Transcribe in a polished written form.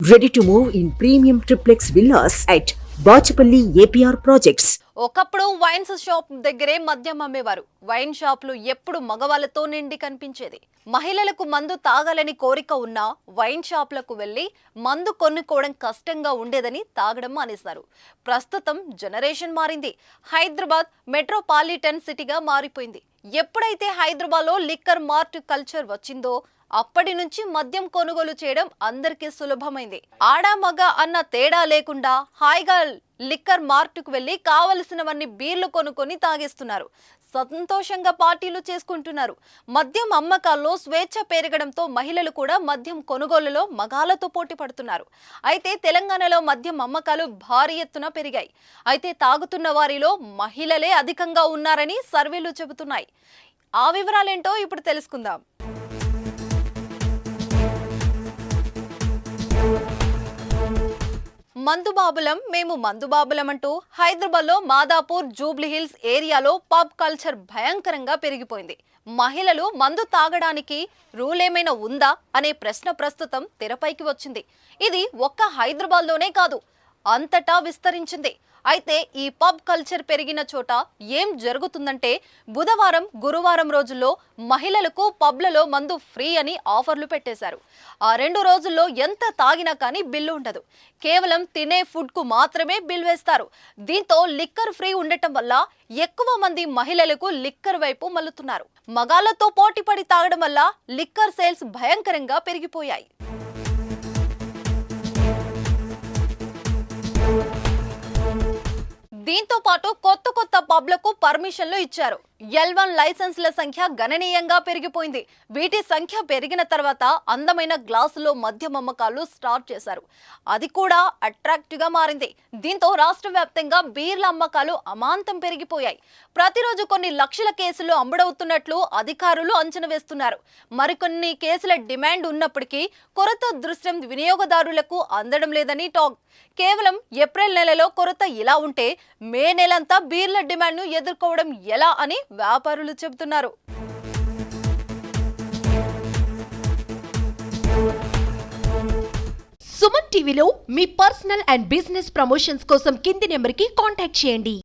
Ready to move in premium triplex villas at Bachapalli APR Projects. ఒకప్పుడు wines shop దగ్గరే మద్యం అమ్మేవారు. Wine షాపులు ఎప్పుడు మగవాళ్ళతో నిండి కనిపించేది. మహిళలకు మందు తాగాలని కోరిక ఉన్నా వైన్ షాపులకు వెళ్లి మందు కొనుక్కోవడం కష్టంగా ఉండేదని తాగడం మానేశారు. ప్రస్తుతం జనరేషన్ మారింది. హైదరాబాద్ మెట్రోపాలిటన్ సిటీగా మారిపోయింది. ఎప్పుడైతే హైదరాబాద్లో లిక్కర్ మార్ట్ కల్చర్ వచ్చిందో అప్పటి నుంచి మద్యం కొనుగోలు చేయడం అందరికీ సులభమైంది. ఆడా మగ అన్న తేడా లేకుండా హాయిగా లిక్కర్ మార్టుకు వెళ్లి కావలసినవన్నీ బీర్లు కొనుక్కొని తాగేస్తున్నారు. సంతోషంగా పార్టీలు చేసుకుంటున్నారు. మద్యం అమ్మకాల్లో స్వేచ్ఛ పెరగడంతో మహిళలు కూడా మద్యం కొనుగోలులో మగాళ్లతో పోటీ పడుతున్నారు. అయితే తెలంగాణలో మద్యం అమ్మకాలు భారీ ఎత్తున పెరిగాయి. అయితే తాగుతున్న వారిలో మహిళలే అధికంగా ఉన్నారని సర్వేలు చెబుతున్నాయి. ఆ వివరాలేంటో ఇప్పుడు తెలుసుకుందాం. మందుబాబులం మేము మందుబాబులం అంటూ హైదరాబాద్లో మాదాపూర్ జూబ్లీహిల్స్ ఏరియాలో పబ్ కల్చర్ భయంకరంగా పెరిగిపోయింది. మహిళలు మందు తాగడానికి రూల్ ఏమైనా ఉందా అనే ప్రశ్న ప్రస్తుతం తెరపైకి వచ్చింది. ఇది ఒక్క హైదరాబాద్లోనే కాదు, అంతటా విస్తరించింది. అయితే ఈ పబ్ కల్చర్ పెరిగిన చోట ఏం జరుగుతుందంటే బుధవారం గురువారం రోజుల్లో మహిళలకు పబ్లలో మందు ఫ్రీ అని ఆఫర్లు పెట్టేశారు. ఆ 2 రోజుల్లో ఎంత తాగినా కానీ బిల్లు ఉండదు. కేవలం తినే ఫుడ్ కు మాత్రమే బిల్ వేస్తారు. దీంతో లిక్కర్ ఫ్రీ ఉండటం వల్ల ఎక్కువ మంది మహిళలకు లిక్కర్ వైపు మల్లుతున్నారు. మగాళ్లతో పోటీపడి తాగడం వల్ల లిక్కర్ సేల్స్ భయంకరంగా పెరిగిపోయాయి. దీంతో పాటు కొత్త పబ్లకు పర్మిషన్లు ఇచ్చారు. L1 లైసెన్స్ల సంఖ్య గణనీయంగా పెరిగిపోయింది. వీటి సంఖ్య పెరిగిన తర్వాత అందమైన గ్లాసులో మద్యం అమ్మకాలు స్టార్ట్ చేశారు. అది కూడా అట్రాక్టివ్ గా మారింది. దీంతో రాష్ట్ర వ్యాప్తంగా బీర్ల అమ్మకాలు అమాంతం పెరిగిపోయాయి. ప్రతిరోజు కొన్ని లక్షల కేసులు అమ్ముడవుతున్నట్లు అధికారులు అంచనా వేస్తున్నారు. మరికొన్ని కేసుల డిమాండ్ ఉన్నప్పటికీ కొరత దృశ్యం వినియోగదారులకు అందడం లేదని టాక్. కేవలం ఏప్రిల్ నెలలో కొరత ఇలా ఉంటే మే నెలంతా బీర్ల డిమాండ్ను ఎదుర్కోవడం ఎలా అని వ్యాపారులు చెబుతున్నారు. సుమన్ టీవీలో మీ పర్సనల్ అండ్ బిజినెస్ ప్రమోషన్స్ కోసం కింది నెంబర్కి కాంటాక్ట్ చేయండి.